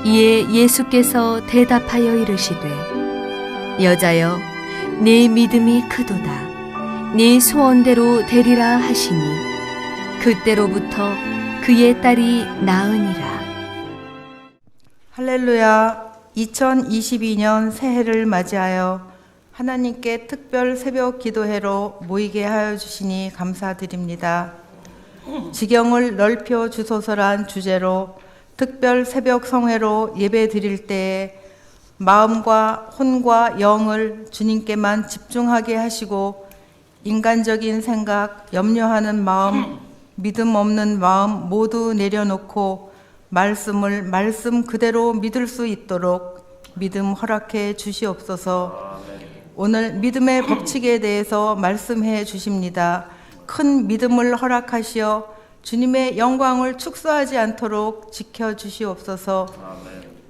이에 예수께서 대답하여 이르시되 여자여 네 믿음이 크도다. 네 소원대로 되리라 하시니 그때로부터 그의 딸이 나으니라. 할렐루야. 2022년 새해를 맞이하여 하나님께 특별 새벽 기도회로 모이게 하여 주시니 감사드립니다. 지경을 넓혀 주소서란 주제로 특별 새벽 성회로 예배 드릴 때에 마음과 혼과 영을 주님께만 집중하게 하시고 인간적인 생각, 염려하는 마음, 믿음 없는 마음 모두 내려놓고 말씀을 말씀 그대로 믿을 수 있도록 믿음 허락해 주시옵소서. 오늘 믿음의 법칙에 대해서 말씀해 주십니다. 큰 믿음을 허락하시어 주님의 영광을 축소하지 않도록 지켜주시옵소서.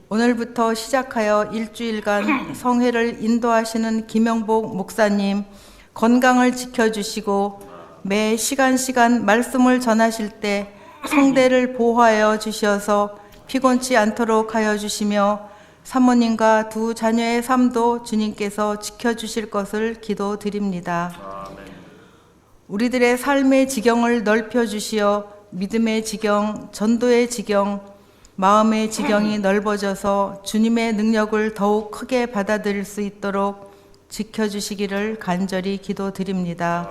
오늘부터 시작하여 일주일간 성회를 인도하시는 김영복 목사님 건강을 지켜주시고 매 시간 말씀을 전하실 때 성대를 보호하여 주시어서 피곤치 않도록 하여 주시며 사모님과 두 자녀의 삶도 주님께서 지켜주실 것을 기도드립니다. 우리들의 삶의 지경을 넓혀주시어 믿음의 지경, 전도의 지경, 마음의 지경이 넓어져서 주님의 능력을 더욱 크게 받아들일 수 있도록 지켜주시기를 간절히 기도드립니다.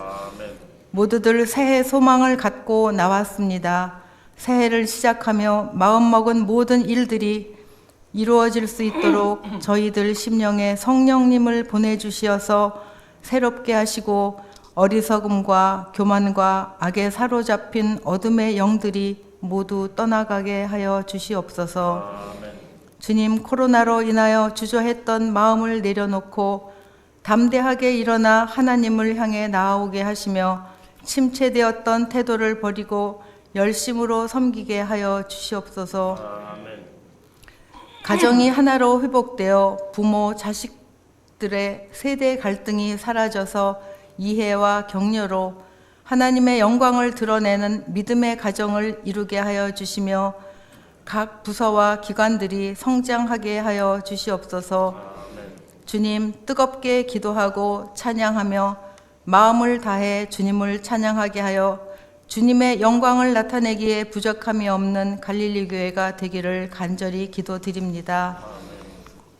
모두들 새해 소망을 갖고 나왔습니다. 새해를 시작하며 마음먹은 모든 일들이 이루어질 수 있도록 저희들 심령에 성령님을 보내주시어서 새롭게 하시고 어리석음과 교만과 악에 사로잡힌 어둠의 영들이 모두 떠나가게 하여 주시옵소서. 주님, 코로나로 인하여 주저했던 마음을 내려놓고 담대하게 일어나 하나님을 향해 나아오게 하시며 침체되었던 태도를 버리고 열심으로 섬기게 하여 주시옵소서. 가정이 하나로 회복되어 부모, 자식들의 세대 갈등이 사라져서 이해와 격려로 하나님의 영광을 드러내는 믿음의 가정을 이루게 하여 주시며 각 부서와 기관들이 성장하게 하여 주시옵소서. 주님, 뜨겁게 기도하고 찬양하며 마음을 다해 주님을 찬양하게 하여 주님의 영광을 나타내기에 부족함이 없는 갈릴리 교회가 되기를 간절히 기도드립니다.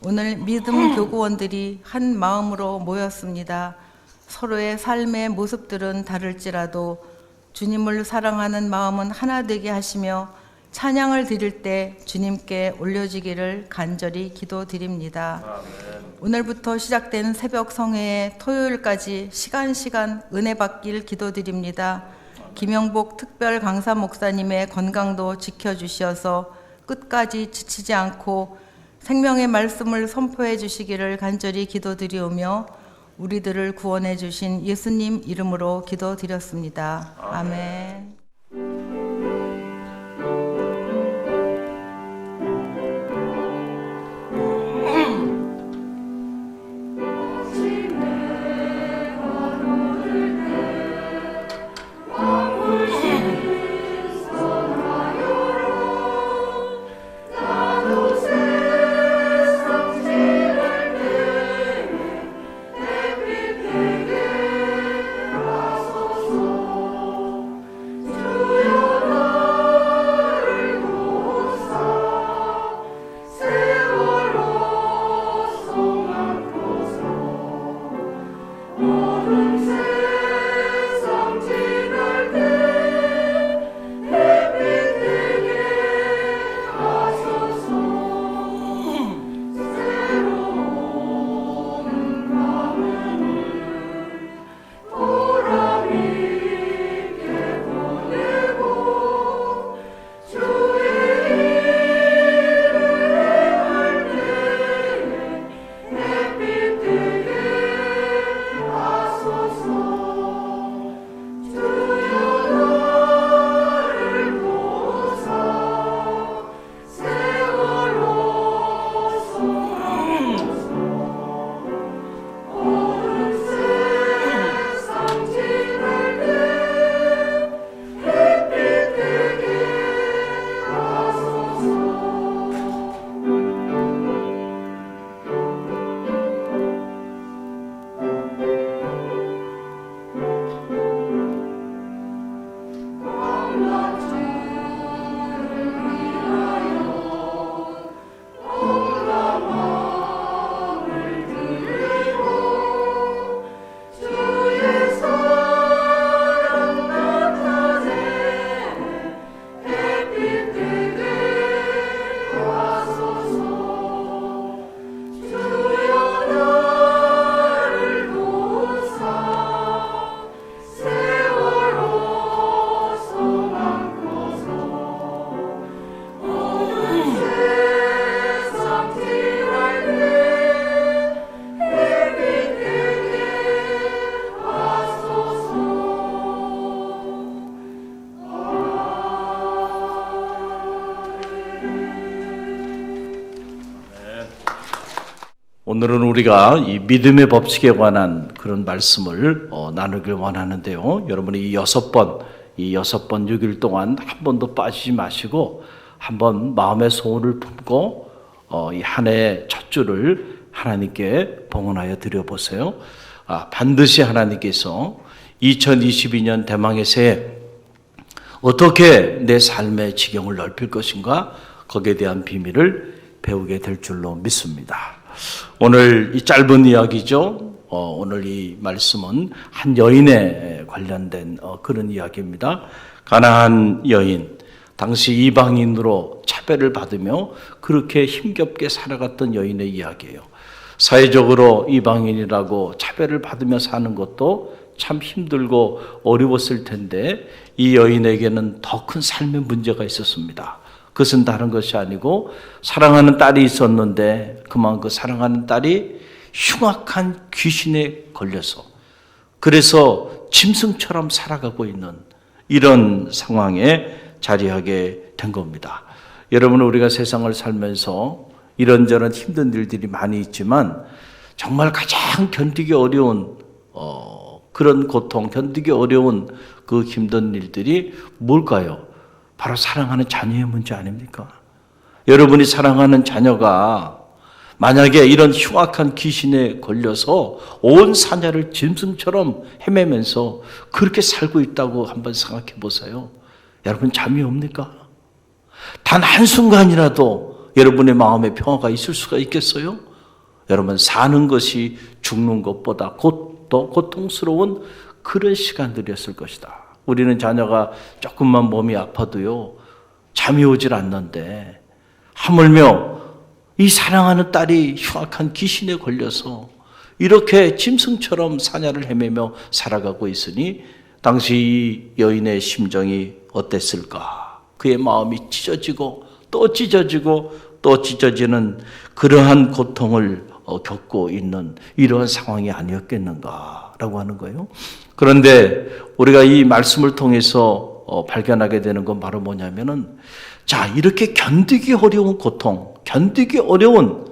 오늘 믿음 교구원들이 한 마음으로 모였습니다. 서로의 삶의 모습들은 다를지라도 주님을 사랑하는 마음은 하나 되게 하시며 찬양을 드릴 때 주님께 올려지기를 간절히 기도드립니다. 오늘부터 시작된 새벽 성회에 토요일까지 시간 은혜 받길 기도드립니다. 김영복 특별 강사 목사님의 건강도 지켜주시어서 끝까지 지치지 않고 생명의 말씀을 선포해 주시기를 간절히 기도드리오며 우리들을 구원해 주신 예수님 이름으로 기도드렸습니다. 아멘. 오늘은 우리가 이 믿음의 법칙에 관한 그런 말씀을 나누길 원하는데요. 여러분이 이 여섯 번 6일 동안 한 번도 빠지지 마시고 한번 마음의 소원을 품고 이 한 해의 첫 주를 하나님께 봉헌하여 드려보세요. 반드시 하나님께서 2022년 대망의 새해 어떻게 내 삶의 지경을 넓힐 것인가, 거기에 대한 비밀을 배우게 될 줄로 믿습니다. 오늘 이 짧은 이야기죠. 오늘 이 말씀은 한 여인에 관련된 그런 이야기입니다. 가나안 여인, 당시 이방인으로 차별을 받으며 그렇게 힘겹게 살아갔던 여인의 이야기예요. 사회적으로 이방인이라고 차별을 받으며 사는 것도 참 힘들고 어려웠을 텐데 이 여인에게는 더 큰 삶의 문제가 있었습니다. 그것은 다른 것이 아니고 사랑하는 딸이 있었는데 그만 그 사랑하는 딸이 흉악한 귀신에 걸려서 그래서 짐승처럼 살아가고 있는 이런 상황에 자리하게 된 겁니다. 여러분, 우리가 세상을 살면서 이런저런 힘든 일들이 많이 있지만 정말 가장 견디기 어려운 그런 고통, 견디기 어려운 그 힘든 일들이 뭘까요? 바로 사랑하는 자녀의 문제 아닙니까? 여러분이 사랑하는 자녀가 만약에 이런 흉악한 귀신에 걸려서 온 사냐를 짐승처럼 헤매면서 그렇게 살고 있다고 한번 생각해 보세요. 여러분, 잠이 옵니까? 단 한순간이라도 여러분의 마음에 평화가 있을 수가 있겠어요? 여러분, 사는 것이 죽는 것보다 더 고통스러운 그런 시간들이었을 것이다. 우리는 자녀가 조금만 몸이 아파도요, 잠이 오질 않는데 하물며 이 사랑하는 딸이 흉악한 귀신에 걸려서 이렇게 짐승처럼 사냐를 헤매며 살아가고 있으니 당시 이 여인의 심정이 어땠을까? 그의 마음이 찢어지고 또 찢어지고 또 찢어지는 그러한 고통을 겪고 있는 이러한 상황이 아니었겠는가라고 하는 거예요. 그런데 우리가 이 말씀을 통해서 발견하게 되는 건 바로 뭐냐면은, 자, 이렇게 견디기 어려운 고통, 견디기 어려운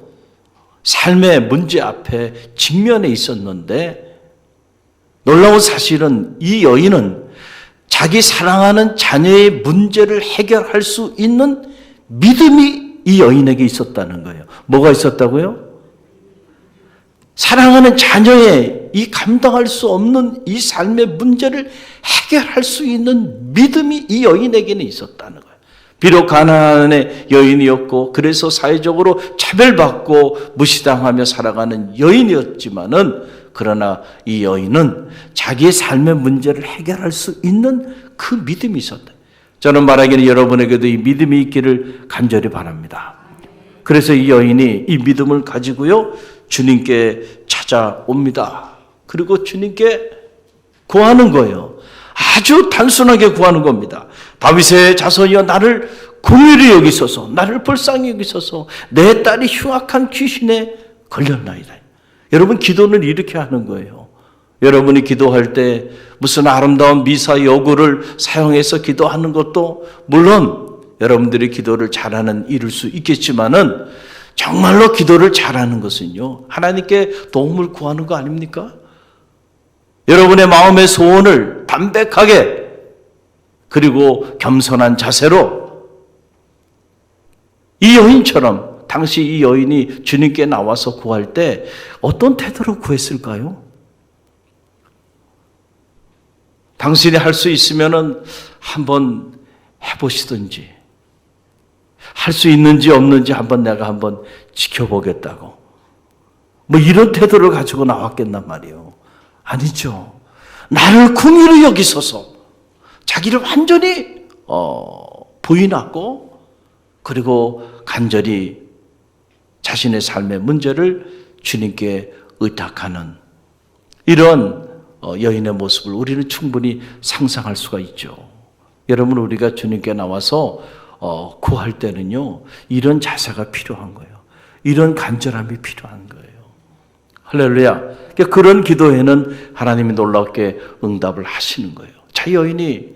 삶의 문제 앞에 직면해 있었는데 놀라운 사실은 이 여인은 자기 사랑하는 자녀의 문제를 해결할 수 있는 믿음이 이 여인에게 있었다는 거예요. 뭐가 있었다고요? 사랑하는 자녀의 이 감당할 수 없는 이 삶의 문제를 해결할 수 있는 믿음이 이 여인에게는 있었다는 거예요. 비록 가나안의 여인이었고 그래서 사회적으로 차별받고 무시당하며 살아가는 여인이었지만은, 그러나 이 여인은 자기의 삶의 문제를 해결할 수 있는 그 믿음이 있었다. 저는 말하기는 여러분에게도 이 믿음이 있기를 간절히 바랍니다. 그래서 이 여인이 이 믿음을 가지고요, 주님께 찾아옵니다. 그리고 주님께 구하는 거예요. 아주 단순하게 구하는 겁니다. 다윗의 자손이여, 나를 긍휼히 여기소서, 나를 불쌍히 여기소서, 내 딸이 흉악한 귀신에 걸렸나이다. 여러분, 기도는 이렇게 하는 거예요. 여러분이 기도할 때 무슨 아름다운 미사 여구를 사용해서 기도하는 것도 물론 여러분들이 기도를 잘하는 일일 수 있겠지만은, 정말로 기도를 잘하는 것은요, 하나님께 도움을 구하는 거 아닙니까? 여러분의 마음의 소원을 담백하게 그리고 겸손한 자세로 이 여인처럼, 당시 이 여인이 주님께 나와서 구할 때 어떤 태도로 구했을까요? 당신이 할 수 있으면은 한번 해보시든지, 할 수 있는지 없는지 내가 한번 지켜보겠다고, 뭐 이런 태도를 가지고 나왔겠단 말이에요. 아니죠. 나를 긍휼히 여기소서, 자기를 완전히 부인하고 그리고 간절히 자신의 삶의 문제를 주님께 의탁하는 이런 여인의 모습을 우리는 충분히 상상할 수가 있죠. 여러분, 우리가 주님께 나와서 구할 때는요, 이런 자세가 필요한 거예요. 이런 간절함이 필요한 거예요. 할렐루야. 그런 기도에는 하나님이 놀랍게 응답을 하시는 거예요. 자, 여인이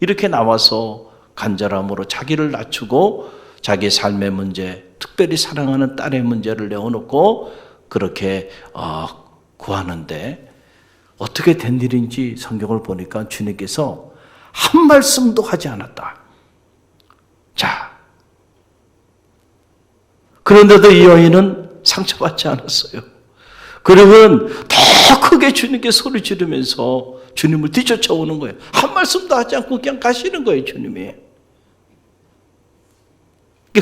이렇게 나와서 간절함으로 자기를 낮추고 자기 삶의 문제, 특별히 사랑하는 딸의 문제를 내어놓고 그렇게 구하는데 어떻게 된 일인지 성경을 보니까 주님께서 한 말씀도 하지 않았다. 자, 그런데도 이 여인은 상처받지 않았어요. 그러면 더 크게 주님께 소리 지르면서 주님을 뒤쫓아오는 거예요. 한 말씀도 하지 않고 그냥 가시는 거예요, 주님이.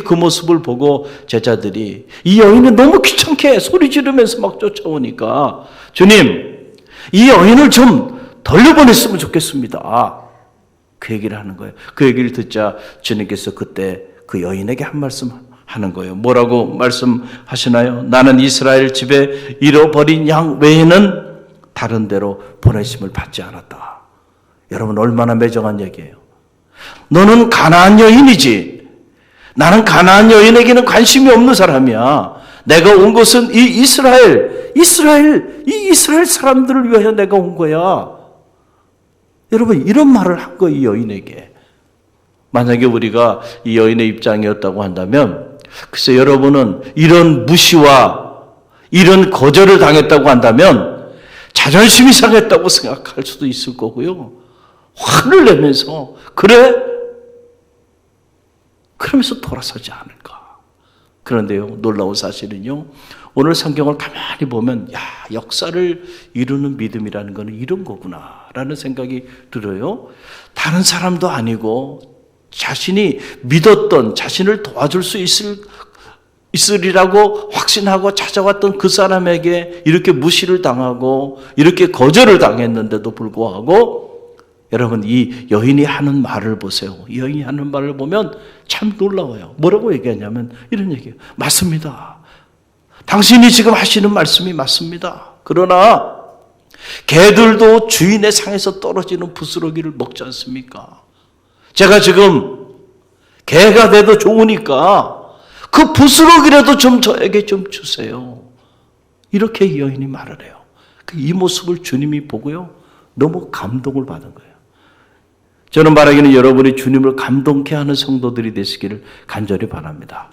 그 모습을 보고 제자들이 이 여인은 너무 귀찮게 소리 지르면서 막 쫓아오니까 주님, 이 여인을 좀 돌려보냈으면 좋겠습니다. 그 얘기를 하는 거예요. 그 얘기를 듣자 주님께서 그때 그 여인에게 한 말씀 하는 거예요. 뭐라고 말씀하시나요? 나는 이스라엘 집에 잃어버린 양 외에는 다른 데로 보내심을 받지 않았다. 여러분, 얼마나 매정한 얘기예요. 너는 가나안 여인이지. 나는 가나안 여인에게는 관심이 없는 사람이야. 내가 온 것은 이 이스라엘 사람들을 위하여 내가 온 거야. 여러분, 이런 말을 한 거예요, 이 여인에게. 만약에 우리가 이 여인의 입장이었다고 한다면, 글쎄 여러분은 이런 무시와 이런 거절을 당했다고 한다면 자존심이 상했다고 생각할 수도 있을 거고요. 화를 내면서 그래? 그러면서 돌아서지 않을까. 그런데요, 놀라운 사실은요, 오늘 성경을 가만히 보면 역사를 이루는 믿음이라는 것은 이런 거구나 라는 생각이 들어요. 다른 사람도 아니고 자신이 믿었던, 자신을 도와줄 수 있으리라고 확신하고 찾아왔던 그 사람에게 이렇게 무시를 당하고 이렇게 거절을 당했는데도 불구하고 여러분, 이 여인이 하는 말을 보세요. 이 여인이 하는 말을 보면 참 놀라워요. 뭐라고 얘기하냐면 이런 얘기예요. 맞습니다. 당신이 지금 하시는 말씀이 맞습니다. 그러나 개들도 주인의 상에서 떨어지는 부스러기를 먹지 않습니까? 제가 지금 개가 돼도 좋으니까 그 부스러기라도 좀 저에게 좀 주세요. 이렇게 이 여인이 말을 해요. 이 모습을 주님이 보고요, 너무 감동을 받은 거예요. 저는 바라기는 여러분이 주님을 감동케 하는 성도들이 되시기를 간절히 바랍니다.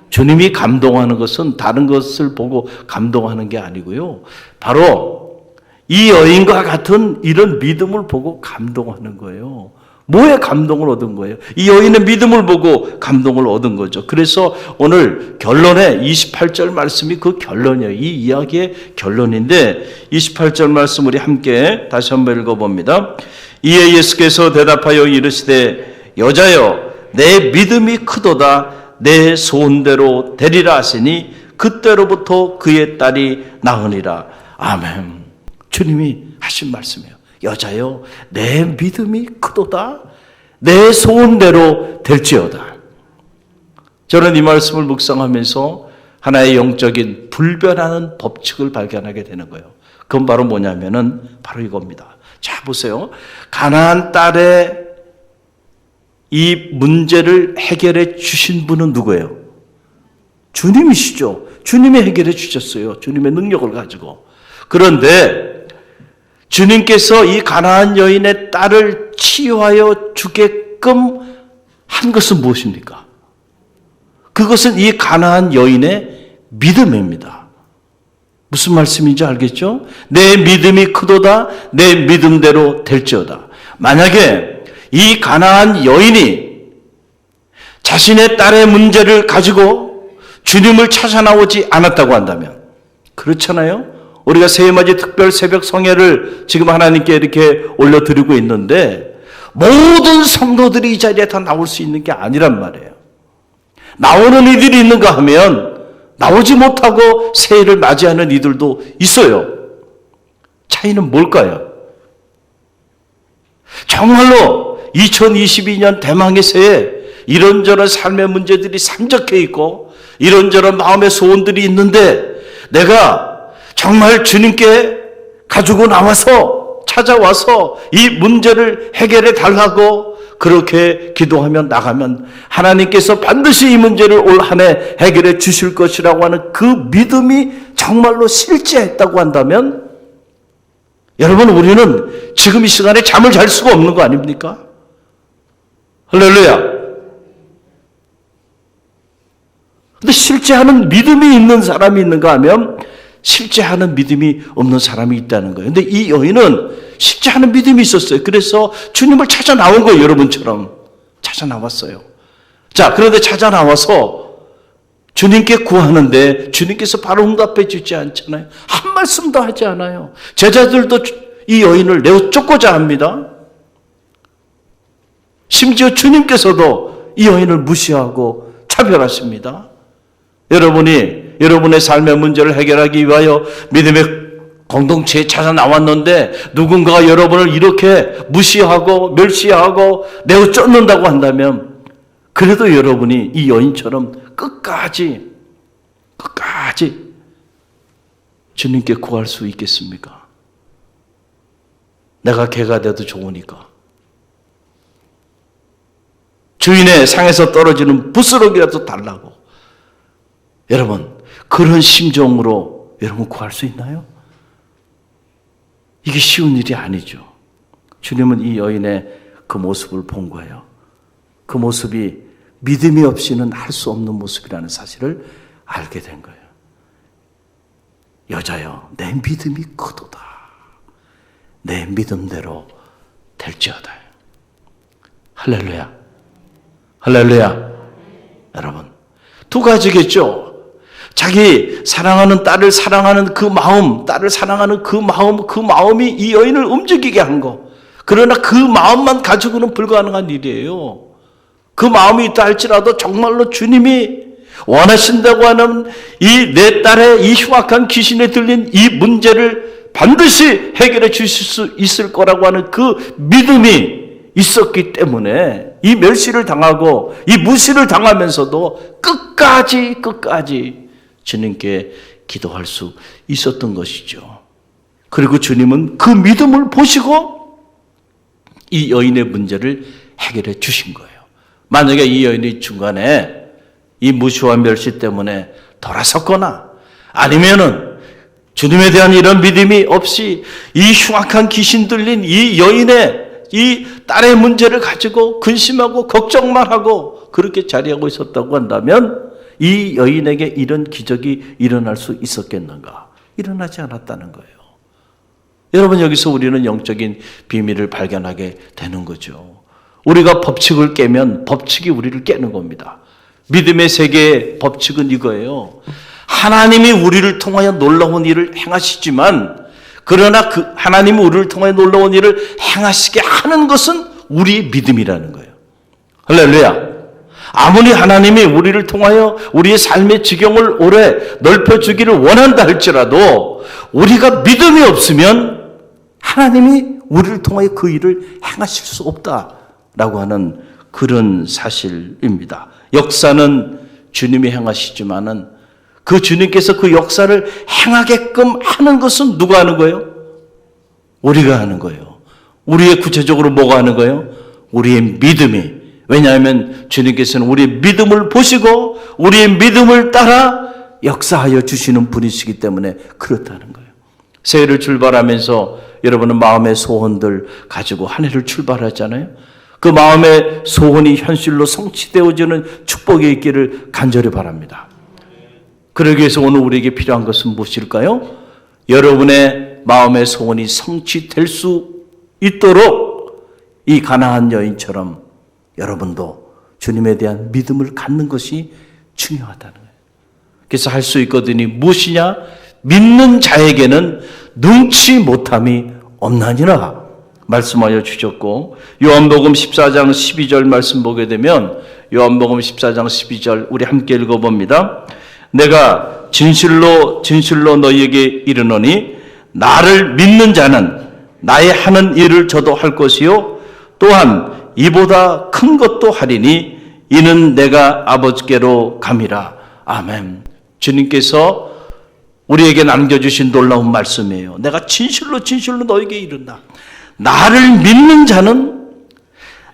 주님이 감동하는 것은 다른 것을 보고 감동하는 게 아니고요, 바로 이 여인과 같은 이런 믿음을 보고 감동하는 거예요. 뭐에 감동을 얻은 거예요? 이 여인의 믿음을 보고 감동을 얻은 거죠. 그래서 오늘 결론에 28절 말씀이 그 결론이에요. 이 이야기의 결론인데 28절 말씀 우리 함께 다시 한번 읽어봅니다. 이에 예수께서 대답하여 이르시되 여자여 내 믿음이 크도다 내 소원대로 되리라 하시니 그때로부터 그의 딸이 나으니라. 아멘. 주님이 하신 말씀이에요. 여자여 내 믿음이 크도다 내 소원대로 될지어다. 저는 이 말씀을 묵상하면서 하나의 영적인 불변하는 법칙을 발견하게 되는 거예요. 그건 바로 뭐냐면은 바로 이겁니다. 자 보세요. 가나안 딸의 이 문제를 해결해 주신 분은 누구예요? 주님이시죠. 주님이 해결해 주셨어요. 주님의 능력을 가지고. 그런데 주님께서 이 가나안 여인의 딸을 치유하여 주게끔 한 것은 무엇입니까? 그것은 이 가나안 여인의 믿음입니다. 무슨 말씀인지 알겠죠? 내 믿음이 크도다 내 믿음대로 될지어다. 만약에 이 가나안 여인이 자신의 딸의 문제를 가지고 주님을 찾아 나오지 않았다고 한다면, 그렇잖아요? 우리가 새해맞이 특별 새벽 성회를 지금 하나님께 이렇게 올려드리고 있는데 모든 성도들이 이 자리에 다 나올 수 있는 게 아니란 말이에요. 나오는 이들이 있는가 하면 나오지 못하고 새해를 맞이하는 이들도 있어요. 차이는 뭘까요? 정말로 2022년 대망의 새해 이런저런 삶의 문제들이 산적해 있고 이런저런 마음의 소원들이 있는데 내가 정말 주님께 가지고 나와서 찾아와서 이 문제를 해결해 달라고 그렇게 기도하면 나가면 하나님께서 반드시 이 문제를 올 한 해 해결해 주실 것이라고 하는 그 믿음이 정말로 실제했다고 한다면 여러분 우리는 지금 이 시간에 잠을 잘 수가 없는 거 아닙니까? 할렐루야. 근데 실제 하는 믿음이 있는 사람이 있는가 하면 실제 하는 믿음이 없는 사람이 있다는 거예요. 근데 이 여인은 실제 하는 믿음이 있었어요. 그래서 주님을 찾아 나온 거예요. 여러분처럼 찾아 나왔어요. 자, 그런데 찾아 나와서 주님께 구하는데 주님께서 바로 응답해 주지 않잖아요. 한 말씀도 하지 않아요. 제자들도 이 여인을 내어 쫓고자 합니다. 심지어 주님께서도 이 여인을 무시하고 차별하십니다. 여러분이 여러분의 삶의 문제를 해결하기 위하여 믿음의 공동체에 찾아 나왔는데 누군가가 여러분을 이렇게 무시하고 멸시하고 내어 쫓는다고 한다면 그래도 여러분이 이 여인처럼 끝까지 주님께 구할 수 있겠습니까? 내가 개가 돼도 좋으니까. 주인의 상에서 떨어지는 부스러기라도 달라고. 여러분, 그런 심정으로 여러분 구할 수 있나요? 이게 쉬운 일이 아니죠. 주님은 이 여인의 그 모습을 본 거예요. 그 모습이 믿음이 없이는 할 수 없는 모습이라는 사실을 알게 된 거예요. 여자여, 내 믿음이 크도다. 내 믿음대로 될지어다. 할렐루야. 할렐루야. 여러분, 두 가지겠죠. 자기 사랑하는 딸을 사랑하는 그 마음, 딸을 사랑하는 그 마음이 이 여인을 움직이게 한 거. 그러나 그 마음만 가지고는 불가능한 일이에요. 그 마음이 있다 할지라도 정말로 주님이 원하신다고 하는 이 내 딸의 이 흉악한 귀신에 들린 이 문제를 반드시 해결해 주실 수 있을 거라고 하는 그 믿음이 있었기 때문에 이 멸시를 당하고 이 무시를 당하면서도 끝까지 주님께 기도할 수 있었던 것이죠. 그리고 주님은 그 믿음을 보시고 이 여인의 문제를 해결해 주신 거예요. 만약에 이 여인이 중간에 이 무시와 멸시 때문에 돌아섰거나 아니면은 주님에 대한 이런 믿음이 없이 이 흉악한 귀신 들린 이 여인의 이 딸의 문제를 가지고 근심하고 걱정만 하고 그렇게 자리하고 있었다고 한다면 이 여인에게 이런 기적이 일어날 수 있었겠는가? 일어나지 않았다는 거예요. 여러분, 여기서 우리는 영적인 비밀을 발견하게 되는 거죠. 우리가 법칙을 깨면 법칙이 우리를 깨는 겁니다. 믿음의 세계의 법칙은 이거예요. 하나님이 우리를 통하여 놀라운 일을 행하시지만 그러나 그 하나님이 우리를 통하여 놀라운 일을 행하시게 하는 것은 우리의 믿음이라는 거예요. 할렐루야. 아무리 하나님이 우리를 통하여 우리의 삶의 지경을 오래 넓혀주기를 원한다 할지라도 우리가 믿음이 없으면 하나님이 우리를 통하여 그 일을 행하실 수 없다라고 하는 그런 사실입니다. 역사는 주님이 행하시지만은 그 주님께서 그 역사를 행하게끔 하는 것은 누가 하는 거예요? 우리가 하는 거예요. 우리의 구체적으로 뭐가 하는 거예요? 우리의 믿음이. 왜냐하면 주님께서는 우리의 믿음을 보시고 우리의 믿음을 따라 역사하여 주시는 분이시기 때문에 그렇다는 거예요. 새해를 출발하면서 여러분은 마음의 소원들 가지고 한 해를 출발하잖아요. 그 마음의 소원이 현실로 성취되어지는 축복이 있기를 간절히 바랍니다. 그러기 위해서 오늘 우리에게 필요한 것은 무엇일까요? 여러분의 마음의 소원이 성취될 수 있도록 이 가나안 여인처럼 여러분도 주님에 대한 믿음을 갖는 것이 중요하다는 거예요. 그래서 할 수 있거든요. 무엇이냐? 믿는 자에게는 능치 못함이 없나니라 말씀하여 주셨고, 요한복음 14장 12절 말씀 보게 되면 요한복음 14장 12절 우리 함께 읽어봅니다. 내가 진실로 너희에게 이르노니 나를 믿는 자는 나의 하는 일을 저도 할 것이요 또한 이보다 큰 것도 하리니 이는 내가 아버지께로 감이라. 아멘. 주님께서 우리에게 남겨주신 놀라운 말씀이에요. 내가 진실로 너에게 이른다. 나를 믿는 자는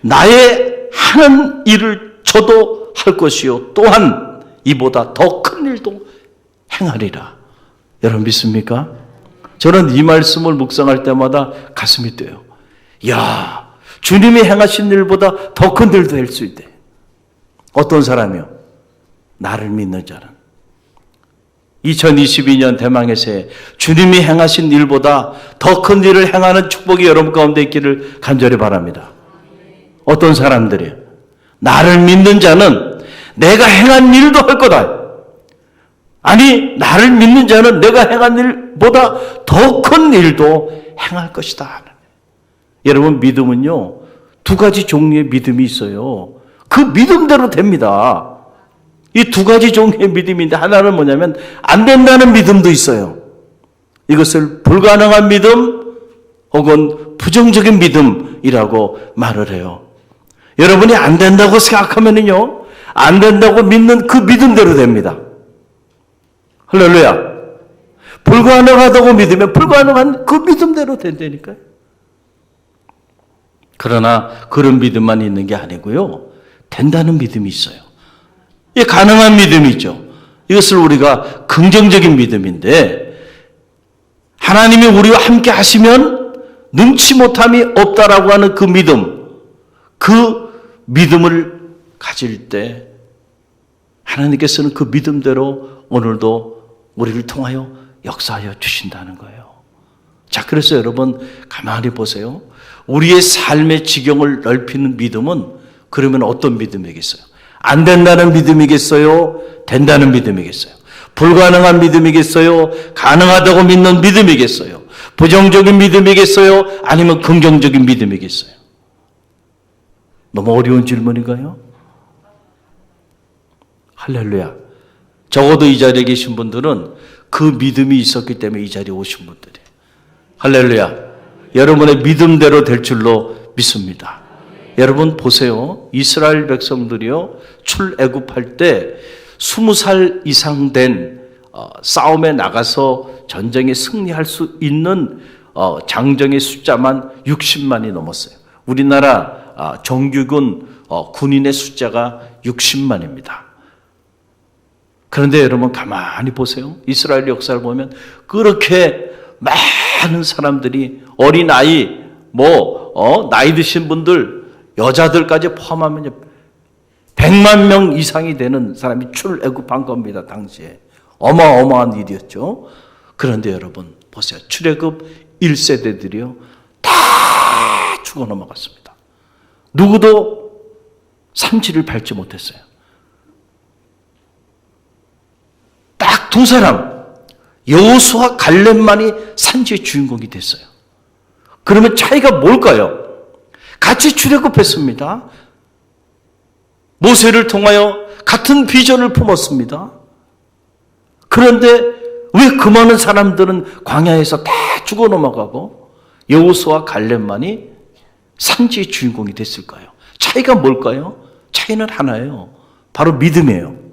나의 하는 일을 저도 할 것이요 또한 이보다 더 큰 일도 행하리라. 여러분 믿습니까? 저는 이 말씀을 묵상할 때마다 가슴이 뛰어요. 야, 주님이 행하신 일보다 더 큰 일도 할 수 있대. 어떤 사람이요? 나를 믿는 자는. 2022년 대망의 새해 주님이 행하신 일보다 더 큰 일을 행하는 축복이 여러분 가운데 있기를 간절히 바랍니다. 어떤 사람들이 나를 믿는 자는 내가 행한 일도 할 거다. 아니, 나를 믿는 자는 내가 행한 일보다 더 큰 일도 행할 것이다. 여러분, 믿음은요, 두 가지 종류의 믿음이 있어요. 그 믿음대로 됩니다. 이 두 가지 종류의 믿음인데, 하나는 뭐냐면 안 된다는 믿음도 있어요. 이것을 불가능한 믿음 혹은 부정적인 믿음이라고 말을 해요. 여러분이 안 된다고 생각하면은요, 안 된다고 믿는 그 믿음대로 됩니다. 할렐루야. 불가능하다고 믿으면 불가능한 그 믿음대로 된다니까요. 그러나 그런 믿음만 있는 게 아니고요, 된다는 믿음이 있어요. 이 가능한 믿음이 있죠. 이것을 우리가 긍정적인 믿음인데, 하나님이 우리와 함께 하시면 능치 못함이 없다라고 하는 그 믿음을 가질 때 하나님께서는 그 믿음대로 오늘도 우리를 통하여 역사하여 주신다는 거예요. 자, 그래서 여러분 가만히 보세요. 우리의 삶의 지경을 넓히는 믿음은 그러면 어떤 믿음이겠어요? 안 된다는 믿음이겠어요? 된다는 믿음이겠어요? 불가능한 믿음이겠어요? 가능하다고 믿는 믿음이겠어요? 부정적인 믿음이겠어요? 아니면 긍정적인 믿음이겠어요? 너무 어려운 질문인가요? 할렐루야. 적어도 이 자리에 계신 분들은 그 믿음이 있었기 때문에 이 자리에 오신 분들이에요. 할렐루야. 여러분의 믿음대로 될 줄로 믿습니다. 여러분 보세요. 이스라엘 백성들이요, 출애굽할 때 20살 이상 된 싸움에 나가서 전쟁에 승리할 수 있는 장정의 숫자만 60만이 넘었어요. 우리나라 정규군 군인의 숫자가 60만입니다. 그런데 여러분 가만히 보세요. 이스라엘 역사를 보면 그렇게 많은 사람들이 어린아이, 나이 드신 분들, 여자들까지 포함하면 100만 명 이상이 되는 사람이 출애굽한 겁니다. 당시에. 어마어마한 일이었죠. 그런데 여러분 보세요. 출애굽 1세대들이요. 다 죽어 넘어갔습니다. 누구도 산지를 밟지 못했어요. 딱 두 사람, 여호수아 갈렙만이 산지의 주인공이 됐어요. 그러면 차이가 뭘까요? 같이 출애굽했습니다. 모세를 통하여 같은 비전을 품었습니다. 그런데 왜 그 많은 사람들은 광야에서 다 죽어 넘어가고 여호수아 갈렙만이 산지의 주인공이 됐을까요? 차이가 뭘까요? 차이는 하나예요. 바로 믿음이에요.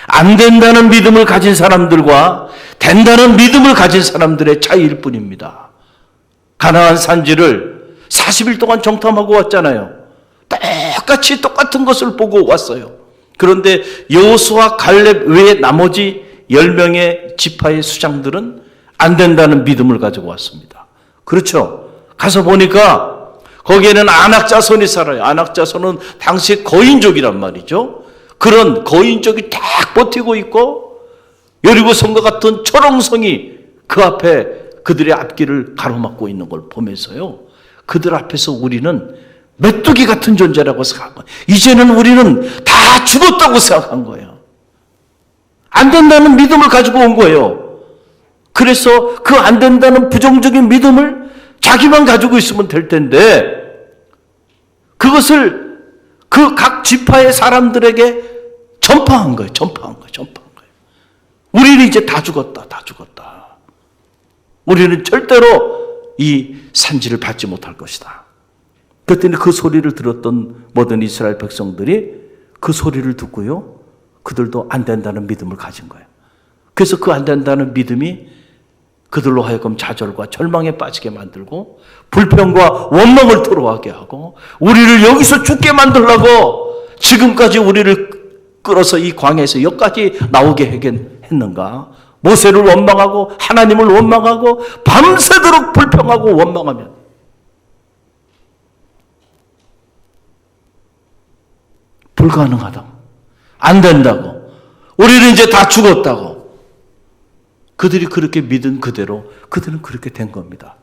안 된다는 믿음을 가진 사람들과 된다는 믿음을 가진 사람들의 차이일 뿐입니다. 가나안 산지를 40일 동안 정탐하고 왔잖아요. 똑같이 똑같은 것을 보고 왔어요. 그런데 여호수아 갈렙 외에 나머지 10명의 지파의 수장들은 안 된다는 믿음을 가지고 왔습니다. 그렇죠? 가서 보니까 거기에는 아낙 자손이 살아요. 아낙 자손은 당시 거인족이란 말이죠. 그런 거인족이 딱 버티고 있고 여리고성과 같은 초롱성이 그 앞에 그들의 앞길을 가로막고 있는 걸 보면서요, 그들 앞에서 우리는 메뚜기 같은 존재라고 생각한 거예요. 이제는 우리는 다 죽었다고 생각한 거예요. 안 된다는 믿음을 가지고 온 거예요. 그래서 그 안 된다는 부정적인 믿음을 자기만 가지고 있으면 될 텐데 그것을 그 각 지파의 사람들에게 전파한 거예요. 우리는 이제 다 죽었다. 우리는 절대로 이 산지를 받지 못할 것이다. 그랬더니 그 소리를 들었던 모든 이스라엘 백성들이 그 소리를 듣고요, 그들도 안 된다는 믿음을 가진 거예요. 그래서 그 안 된다는 믿음이 그들로 하여금 좌절과 절망에 빠지게 만들고 불평과 원망을 토로하게 하고 우리를 여기서 죽게 만들려고 지금까지 우리를 끌어서 이 광야에서 여기까지 나오게 했는가? 모세를 원망하고 하나님을 원망하고 밤새도록 불평하고 원망하면 불가능하다고, 안 된다고, 우리는 이제 다 죽었다고, 그들이 그렇게 믿은 그대로 그들은 그렇게 된 겁니다.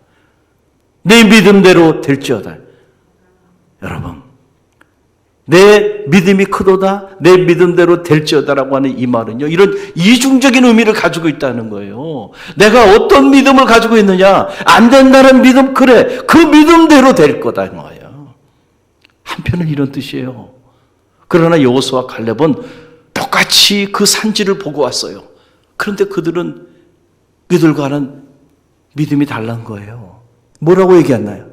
내 믿음대로 될지어다. 여러분, 내 믿음이 크도다, 내 믿음대로 될지어다라고 하는 이 말은요, 이런 이중적인 의미를 가지고 있다는 거예요. 내가 어떤 믿음을 가지고 있느냐, 안 된다는 믿음, 그래, 그 믿음대로 될 거다 이 거예요. 한편은 이런 뜻이에요. 그러나 여호수아와 갈렙은 똑같이 그 산지를 보고 왔어요. 그런데 그들과는 믿음이 달란 거예요. 뭐라고 얘기했나요?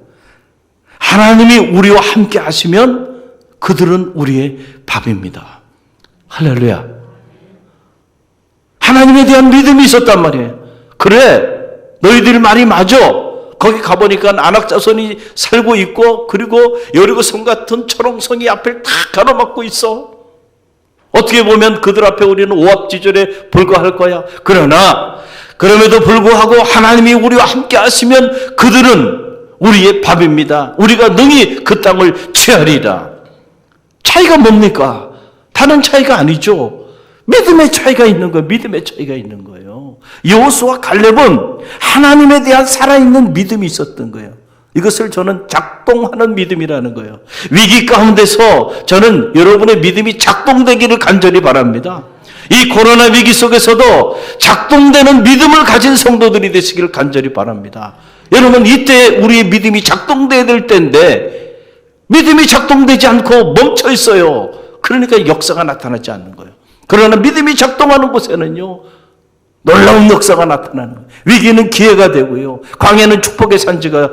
하나님이 우리와 함께 하시면 그들은 우리의 밥입니다. 할렐루야. 하나님에 대한 믿음이 있었단 말이에요. 그래, 너희들 말이 맞아. 거기 가보니까 안악자손이 살고 있고, 그리고 여리고성 같은 초롱성이 앞을 다 가로막고 있어. 어떻게 보면 그들 앞에 우리는 오합지졸에 불과할 거야. 그러나 그럼에도 불구하고 하나님이 우리와 함께 하시면 그들은 우리의 밥입니다. 우리가 능히 그 땅을 취하리라. 차이가 뭡니까? 다른 차이가 아니죠. 믿음의 차이가 있는 거예요. 믿음의 차이가 있는 거예요. 여호수아와 갈렙은 하나님에 대한 살아있는 믿음이 있었던 거예요. 이것을 저는 작동하는 믿음이라는 거예요. 위기 가운데서 저는 여러분의 믿음이 작동되기를 간절히 바랍니다. 이 코로나 위기 속에서도 작동되는 믿음을 가진 성도들이 되시기를 간절히 바랍니다. 여러분, 이때 우리의 믿음이 작동돼야 될 때인데 믿음이 작동되지 않고 멈춰 있어요. 그러니까 역사가 나타나지 않는 거예요. 그러나 믿음이 작동하는 곳에는요, 놀라운 역사가 나타나는 거예요. 위기는 기회가 되고요, 광야는 축복의 산지가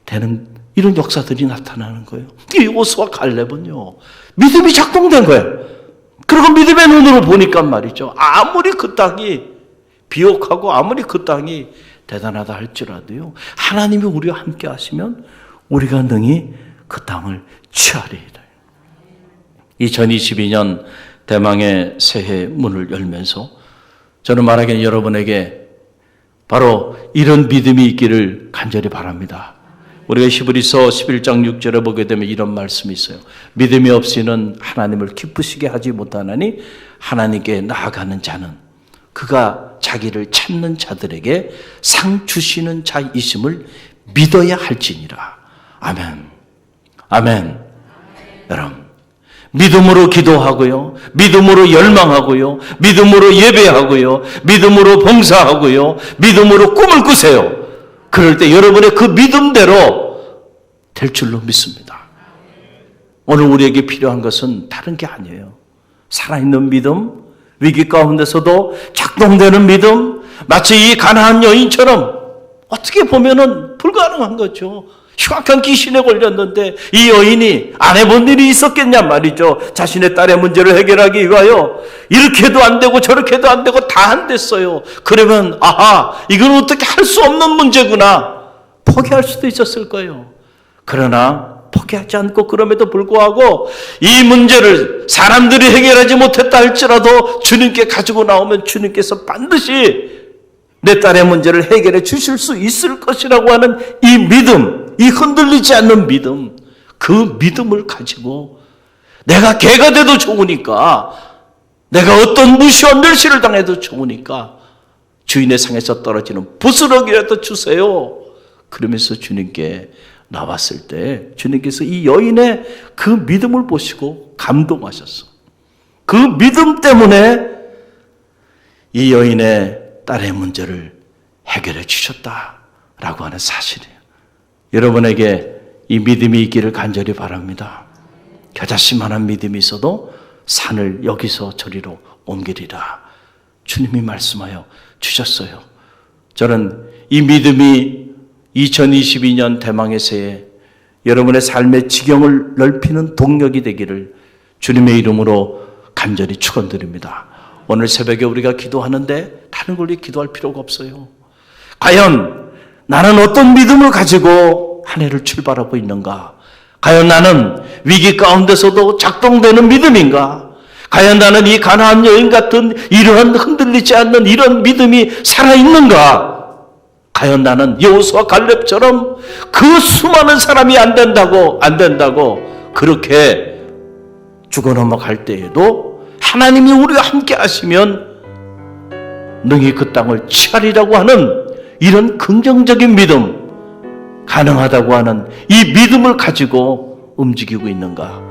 되는 이런 역사들이 나타나는 거예요. 이 여호수아와 갈렙은요, 믿음이 작동된 거예요. 그리고 믿음의 눈으로 보니까 말이죠, 아무리 그 땅이 비옥하고 아무리 그 땅이 대단하다 할지라도요, 하나님이 우리와 함께 하시면 우리가 능히 그 땅을 취하리이다. 2022년 대망의 새해 문을 열면서 저는 말하기는 여러분에게 바로 이런 믿음이 있기를 간절히 바랍니다. 우리가 히브리서 11장 6절에 보게 되면 이런 말씀이 있어요. 믿음이 없이는 하나님을 기쁘시게 하지 못하나니 하나님께 나아가는 자는 그가 자기를 찾는 자들에게 상 주시는 자이심을 믿어야 할지니라. 아멘. 아멘. 여러분, 믿음으로 기도하고요, 믿음으로 열망하고요, 믿음으로 예배하고요, 믿음으로 봉사하고요, 믿음으로 꿈을 꾸세요. 그럴 때 여러분의 그 믿음대로 될 줄로 믿습니다. 오늘 우리에게 필요한 것은 다른 게 아니에요. 살아있는 믿음, 위기 가운데서도 작동되는 믿음, 마치 이 가나안 여인처럼 어떻게 보면은 불가능한 거죠. 흉악한 귀신에 걸렸는데 이 여인이 안 해본 일이 있었겠냐 말이죠. 자신의 딸의 문제를 해결하기 위하여 이렇게도 안 되고 저렇게도 안 되고 다 안 됐어요. 그러면 아하, 이건 어떻게 할 수 없는 문제구나, 포기할 수도 있었을 거예요. 그러나 포기하지 않고 그럼에도 불구하고 이 문제를 사람들이 해결하지 못했다 할지라도 주님께 가지고 나오면 주님께서 반드시 내 딸의 문제를 해결해 주실 수 있을 것이라고 하는 이 믿음, 이 흔들리지 않는 믿음, 그 믿음을 가지고 내가 개가 돼도 좋으니까, 내가 어떤 무시와 멸시를 당해도 좋으니까 주인의 상에서 떨어지는 부스러기라도 주세요. 그러면서 주님께 나왔을 때 주님께서 이 여인의 그 믿음을 보시고 감동하셨어. 그 믿음 때문에 이 여인의 딸의 문제를 해결해 주셨다라고 하는 사실이에요. 여러분에게 이 믿음이 있기를 간절히 바랍니다. 겨자씨만한 믿음이 있어도 산을 여기서 저리로 옮기리라. 주님이 말씀하여 주셨어요. 저는 이 믿음이 2022년 대망의 새해 여러분의 삶의 지경을 넓히는 동력이 되기를 주님의 이름으로 간절히 축원드립니다. 오늘 새벽에 우리가 기도하는데 다른 걸 기도할 필요가 없어요. 과연 나는 어떤 믿음을 가지고 한 해를 출발하고 있는가? 과연 나는 위기 가운데서도 작동되는 믿음인가? 과연 나는 이 가나안 여인 같은 이러한 흔들리지 않는 이런 믿음이 살아있는가? 과연 나는 여호수아 갈렙처럼 그 수많은 사람이 안 된다고 그렇게 죽어 넘어갈 때에도 하나님이 우리와 함께 하시면 능히 그 땅을 취하리라고 하는 이런 긍정적인 믿음, 가능하다고 하는 이 믿음을 가지고 움직이고 있는가?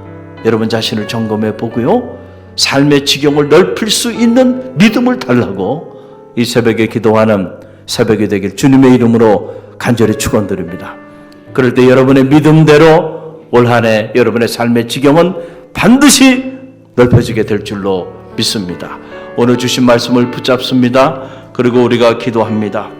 여러분 자신을 점검해 보고요. 삶의 지경을 넓힐 수 있는 믿음을 달라고 이 새벽에 기도하는 새벽이 되길 주님의 이름으로 간절히 축원드립니다. 그럴 때 여러분의 믿음대로 올 한 해 여러분의 삶의 지경은 반드시 넓혀지게 될 줄로 믿습니다. 오늘 주신 말씀을 붙잡습니다. 그리고 우리가 기도합니다.